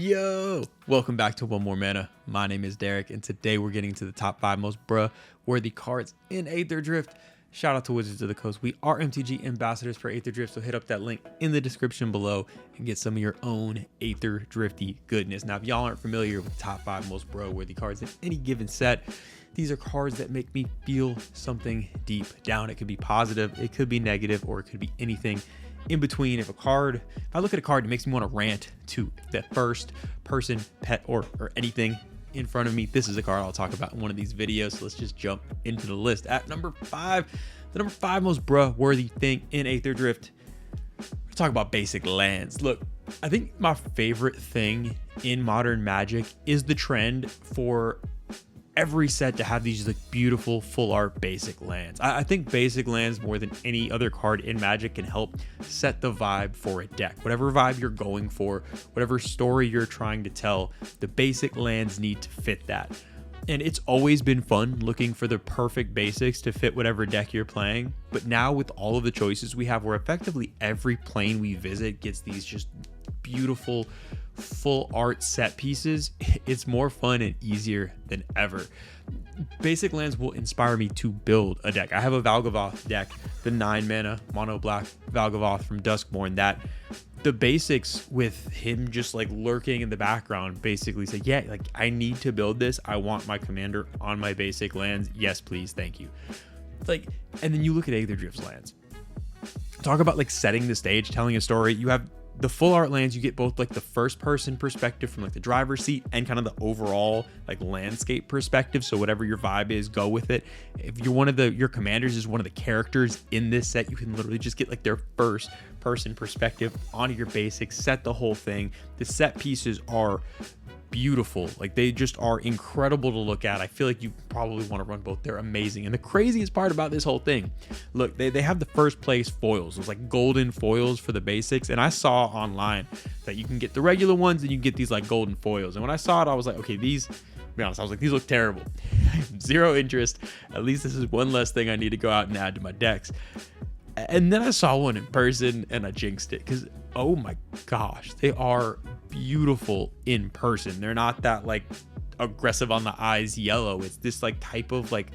Yo, welcome back to One More Mana. My name is Derik, and today we're getting to the top 5 most worthy cards in Aetherdrift. Shout out to Wizards of the Coast. We are MTG ambassadors for Aetherdrift, so hit up that link in the description below and get some of your own Aetherdrifty goodness. Now, if y'all aren't familiar with the top 5 most worthy cards in any given set, these are cards that make me feel something deep down. It could be positive, it could be negative, or it could be anything in between. If I look at a card, it makes me want to rant to the first person, pet, or anything in front of me. This is a card I'll talk about in one of these videos. So let's just jump into the list. At number 5, the number 5 most worthy thing in Aetherdrift. We're talking about basic lands. Look, I think my favorite thing in modern Magic is the trend for every set to have these like beautiful full art basic lands. I think basic lands more than any other card in Magic can help set the vibe for a deck. Whatever vibe you're going for, whatever story you're trying to tell, the basic lands need to fit that. And it's always been fun looking for the perfect basics to fit whatever deck you're playing. But now with all of the choices we have, where effectively every plane we visit gets these just beautiful full art set pieces, it's more fun and easier than ever. Basic lands will inspire me to build a deck. I have a Valgavoth deck, the 9 mana mono black Valgavoth from Duskmourn, that the basics with him just like lurking in the background basically say, yeah, like I need to build this. I want my commander on my basic lands. Yes, please. Thank you. Like, and then you look at Aetherdrift's lands. Talk about like setting the stage, telling a story. You have the full art lands. You get both like the first person perspective from like the driver's seat and kind of the overall like landscape perspective. So whatever your vibe is, go with it. If you're your commanders is one of the characters in this set, you can literally just get like their first person perspective onto your basics, set the whole thing. The set pieces are beautiful. Like they just are incredible to look at. I feel like you probably want to run both. They're amazing. And the craziest part about this whole thing, look, they have the first place foils. Those like golden foils for the basics. And I saw online that you can get the regular ones and you get these like golden foils. And when I saw it, I was like, okay, these, to be honest, I was like, these look terrible. I have zero interest. At least this is one less thing I need to go out and add to my decks. And then I saw one in person and I jinxed it because, oh my gosh, they are beautiful in person. They're not that like aggressive on the eyes yellow. It's this like type of like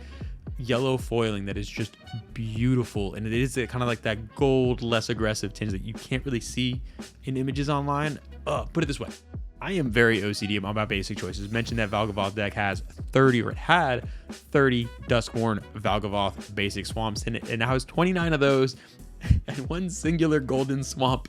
yellow foiling that is just beautiful. And it is kind of like that gold, less aggressive tinge that you can't really see in images online. Put it this way. I am very OCD about my basic choices. Mentioned that Valgavoth deck has 30, or it had 30 Duskmourn Valgavoth basic swamps in it, and now has 29 of those and one singular golden swamp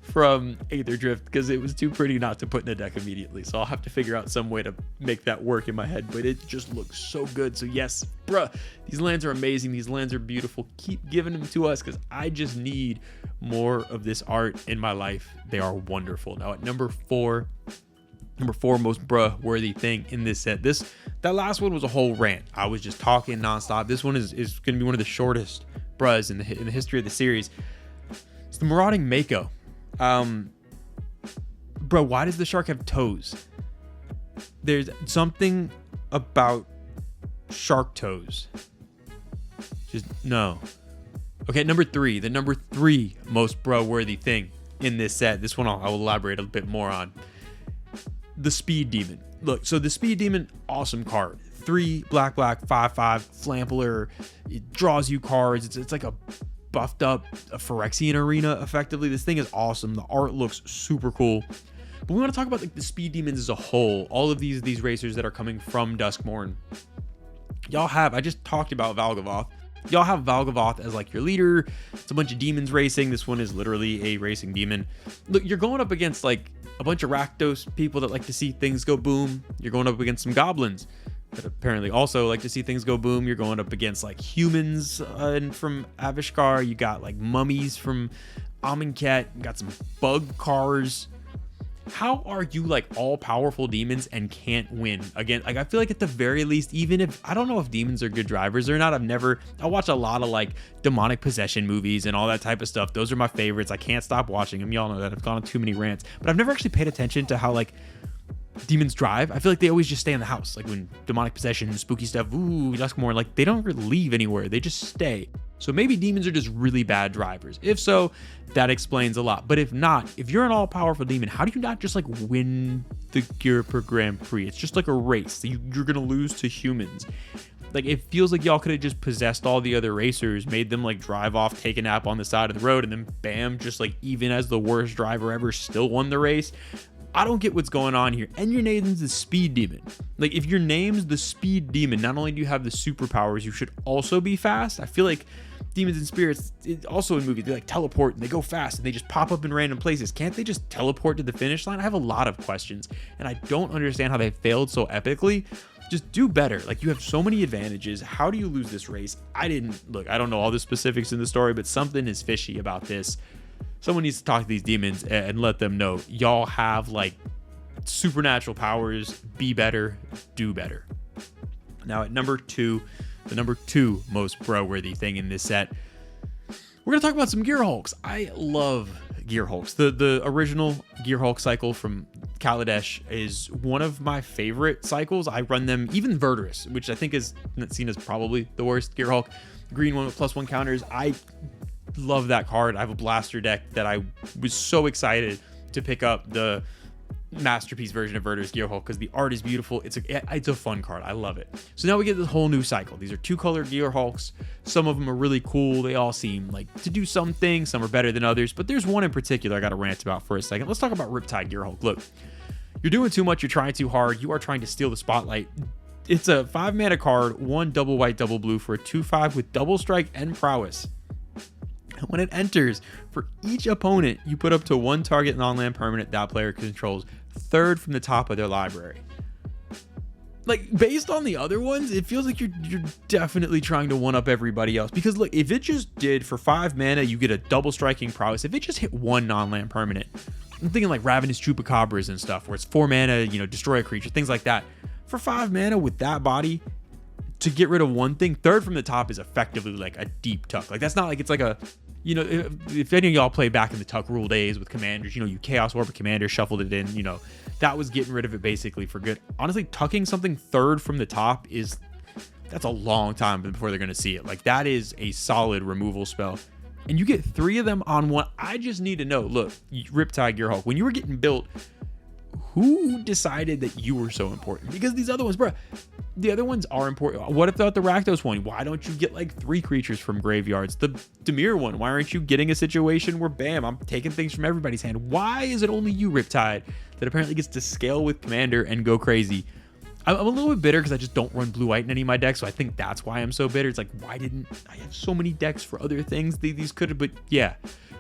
from Aetherdrift because it was too pretty not to put in a deck immediately. So I'll have to figure out some way to make that work in my head, but it just looks so good. So yes, bruh, these lands are amazing. These lands are beautiful. Keep giving them to us because I just need more of this art in my life. They are wonderful. Now at number 4 most worthy thing in this set. That last one was a whole rant. I was just talking nonstop. This one is going to be one of the shortest bruhs in the history of the series. It's the Marauding Mako. Bro, why does the shark have toes? There's something about shark toes. Just no. Okay, number 3. The number 3 most worthy thing in this set. This one I will elaborate a bit more on. The Speed Demon. Look, so the Speed Demon, awesome card. 3 black 5/5 flampler. It draws you cards. It's like a buffed up Phyrexian arena effectively. This thing is awesome. The art looks super cool. But we want to talk about like the Speed Demons as a whole. All of these racers that are coming from Duskmourn. Y'all have, I just talked about Valgavoth. Y'all have Valgavoth as like your leader. It's a bunch of demons racing. This one is literally a racing demon. Look, you're going up against like a bunch of Rakdos people that like to see things go boom. You're going up against some goblins that apparently also like to see things go boom. You're going up against like humans and from Avishkar. You got like mummies from Amonkhet. You got some bug cars. How are you like all powerful demons and can't win? Again, like I feel like at the very least, even if I don't know if demons are good drivers or not, I watch a lot of like demonic possession movies and all that type of stuff. Those are my favorites. I can't stop watching them. Y'all know that. I've gone on too many rants, but I've never actually paid attention to how like demons drive. I feel like they always just stay in the house. Like when demonic possession, spooky stuff, Duskmourn, like they don't really leave anywhere. They just stay. So maybe demons are just really bad drivers. If so, that explains a lot. But if not, if you're an all-powerful demon, how do you not just like win the Gear per Grand Prix? It's just like a race. You're gonna lose to humans. Like, it feels like y'all could have just possessed all the other racers, made them like drive off, take a nap on the side of the road, and then bam, just like even as the worst driver ever, still won the race. I don't get what's going on here. And your name's the Speed Demon. Like, if your name's the Speed Demon, not only do you have the superpowers, you should also be fast. I feel like demons and spirits, also in movies, they like teleport and they go fast and they just pop up in random places. Can't they just teleport to the finish line? I have a lot of questions, and I don't understand how they failed so epically. Just do better. Like, you have so many advantages. How do you lose this race? I don't know all the specifics in the story, but something is fishy about this. Someone needs to talk to these demons and let them know y'all have like supernatural powers. Be better, do better. Now at number 2, the number 2 most bro-worthy thing in this set, we're gonna talk about some Gear Hulks. I love Gear Hulks. The original Gear Hulk cycle from Kaladesh is one of my favorite cycles. I run them, even Verdurous, which I think is seen as probably the worst Gear Hulk. Green one with +1 counters. I love that card. I have a blaster deck that I was so excited to pick up the masterpiece version of Verdurous Gear Hulk because the art is beautiful. It's a fun card. I love it. So now we get this whole new cycle. These are 2-color Gear Hulks. Some of them are really cool. They all seem like to do something. Some are better than others, but there's one in particular I got to rant about for a second. Let's talk about Riptide Gear Hulk. Look, you're doing too much. You're trying too hard. You are trying to steal the spotlight. It's a 5-mana card, 1 double white, double blue for a 2/5 with double strike and prowess. When it enters, for each opponent, you put up to 1 target non-land permanent that player controls, 3rd from the top of their library. Like, based on the other ones, it feels like you're definitely trying to one-up everybody else. Because look, if it just did for 5 mana, you get a double striking prowess. If it just hit 1 non-land permanent, I'm thinking like Ravenous Chupacabras and stuff, where it's 4 mana, destroy a creature, things like that. For 5 mana with that body, to get rid of one thing, 3rd from the top is effectively like a deep tuck. Like, that's not like it's like a, if any of y'all play back in the tuck rule days with commanders, you Chaos Orb commander, shuffled it in, that was getting rid of it basically for good. Honestly, tucking something 3rd from the top that's a long time before they're going to see it. Like, that is a solid removal spell. And you get 3 of them on one. I just need to know, look, Riptide Gear Hulk, when you were getting built, who decided that you were so important? Because these other ones, bro, the other ones are important. What if the Rakdos one? Why don't you get like 3 creatures from graveyards? The Dimir one, why aren't you getting a situation where bam, I'm taking things from everybody's hand? Why is it only you, Riptide, that apparently gets to scale with Commander and go crazy? I'm a little bit bitter because I just don't run blue-white in any of my decks, so I think that's why I'm so bitter. It's like, why didn't I have so many decks for other things? These could have, but yeah.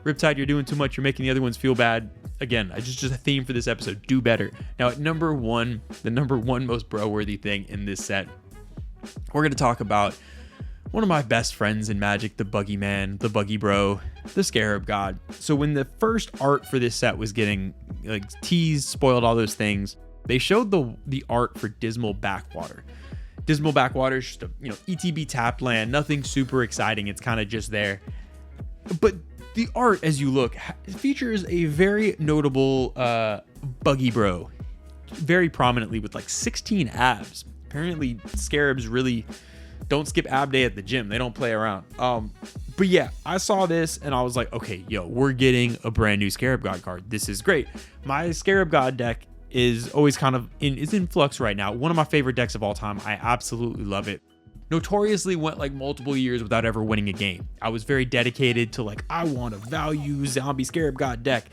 Riptide, you're doing too much. You're making the other ones feel bad. Again, just a theme for this episode. Do better. Now, at number 1, the number 1 most bro-worthy thing in this set, we're going to talk about one of my best friends in Magic, the Buggy Man, the Buggy Bro, the Scarab God. So when the first art for this set was getting like teased, spoiled, all those things, they showed the art for Dismal Backwater. Dismal Backwater is just a ETB tapped land, nothing super exciting. It's kind of just there. But the art, as you look, features a very notable Buggy Bro, very prominently with like 16 abs. Apparently, Scarabs really don't skip ab day at the gym. They don't play around. But yeah, I saw this and I was like, okay, we're getting a brand new Scarab God card. This is great. My Scarab God deck is always kind of in flux right now. One of my favorite decks of all time. I absolutely love it. Notoriously went like multiple years without ever winning a game. I was very dedicated to like, I want a value zombie Scarab God deck.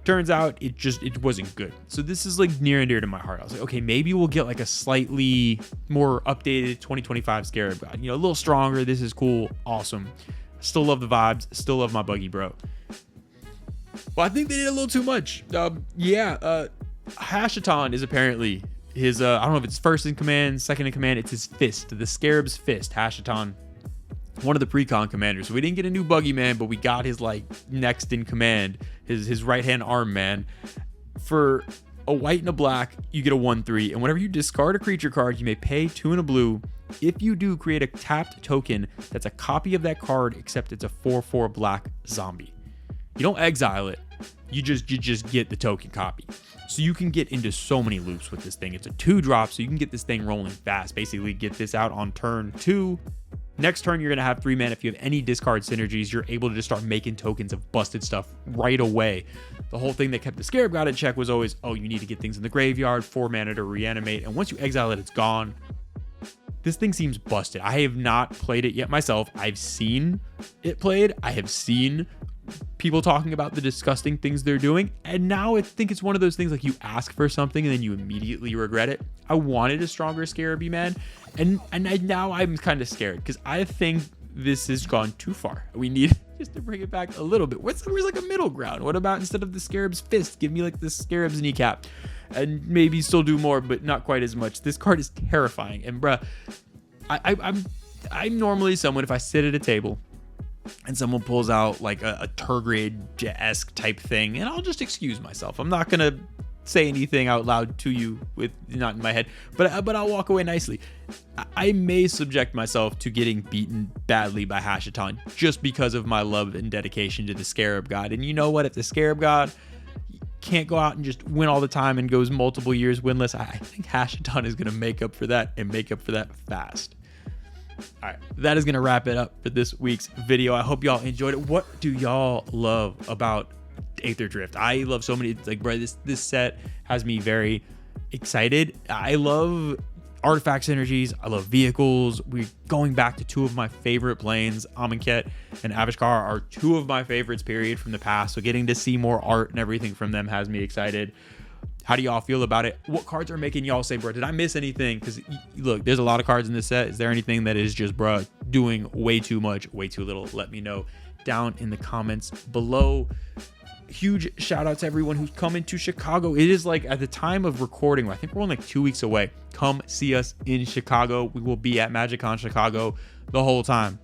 Turns out it wasn't good. So this is like near and dear to my heart. I was like, okay, maybe we'll get like a slightly more updated 2025 Scarab God. A little stronger. This is cool. Awesome. Still love the vibes. Still love my Buggy Bro. Well, I think they did a little too much. Hashaton is apparently his, I don't know if it's first in command, second in command. It's his fist, the Scarab's fist. Hashaton, one of the pre-con commanders. So we didn't get a new Buggy Man, but we got his like next in command, his right-hand arm man. For a white and a black, you get a 1/3. And whenever you discard a creature card, you may pay 2 and a blue. If you do, create a tapped token that's a copy of that card, except it's a 4/4 black zombie. You don't exile it. You just get the token copy. So you can get into so many loops with this thing. It's a 2-drop, so you can get this thing rolling fast. Basically, get this out on turn 2. Next turn, you're going to have 3 mana. If you have any discard synergies, you're able to just start making tokens of busted stuff right away. The whole thing that kept the Scarab God in check was always, oh, you need to get things in the graveyard, 4 mana to reanimate, and once you exile it, it's gone. This thing seems busted. I have not played it yet myself. I've seen it played. I have seen people talking about the disgusting things they're doing, and now I think it's one of those things like you ask for something and then you immediately regret it. I wanted a stronger Scarabee man, and now I'm kind of scared because I think this has gone too far. We need just to bring it back a little bit. Where's like a middle ground? What about instead of the Scarab's fist, give me like the Scarab's kneecap, and maybe still do more, but not quite as much. This card is terrifying, and bruh, I'm normally someone, if I sit at a table and someone pulls out like a Tergrid-esque type thing, and I'll just excuse myself. I'm not gonna say anything out loud to you with not in my head, but I'll walk away nicely. I may subject myself to getting beaten badly by Hashiton just because of my love and dedication to the Scarab God. And you know what? If the Scarab God can't go out and just win all the time and goes multiple years winless, I think Hashiton is going to make up for that, and make up for that fast. All right, that is going to wrap it up for this week's video. I hope y'all enjoyed it. What do y'all love about Aetherdrift? I love so many, like, bro, this set has me very excited. I love artifact synergies. I love vehicles. We're going back to 2 of my favorite planes. Amonkhet and Avishkar are 2 of my favorites, period, from the past. So getting to see more art and everything from them has me excited. How do y'all feel about it? What cards are making y'all say, bro, did I miss anything? Because look, there's a lot of cards in this set. Is there anything that is just, bro, doing way too much, way too little? Let me know down in the comments below. Huge shout out to everyone who's coming to Chicago. It is like at the time of recording, I think we're only like 2 weeks away. Come see us in Chicago. We will be at MagicCon Chicago the whole time.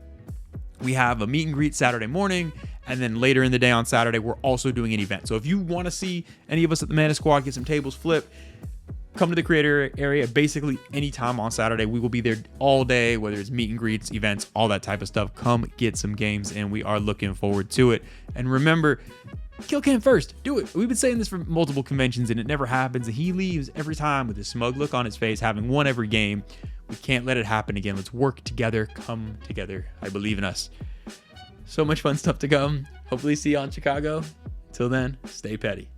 We have a meet and greet Saturday morning, and then later in the day on Saturday, we're also doing an event. So if you want to see any of us at the Mana Squad get some tables flipped, come to the creator area basically anytime on Saturday. We will be there all day, whether it's meet and greets, events, all that type of stuff. Come get some games, and we are looking forward to it. And remember, kill Cam first. Do it. We've been saying this for multiple conventions, and it never happens. And he leaves every time with a smug look on his face, having won every game. We can't let it happen again. Let's work together. Come together. I believe in us. So much fun stuff to come. Hopefully see you on Chicago. Till then, stay petty.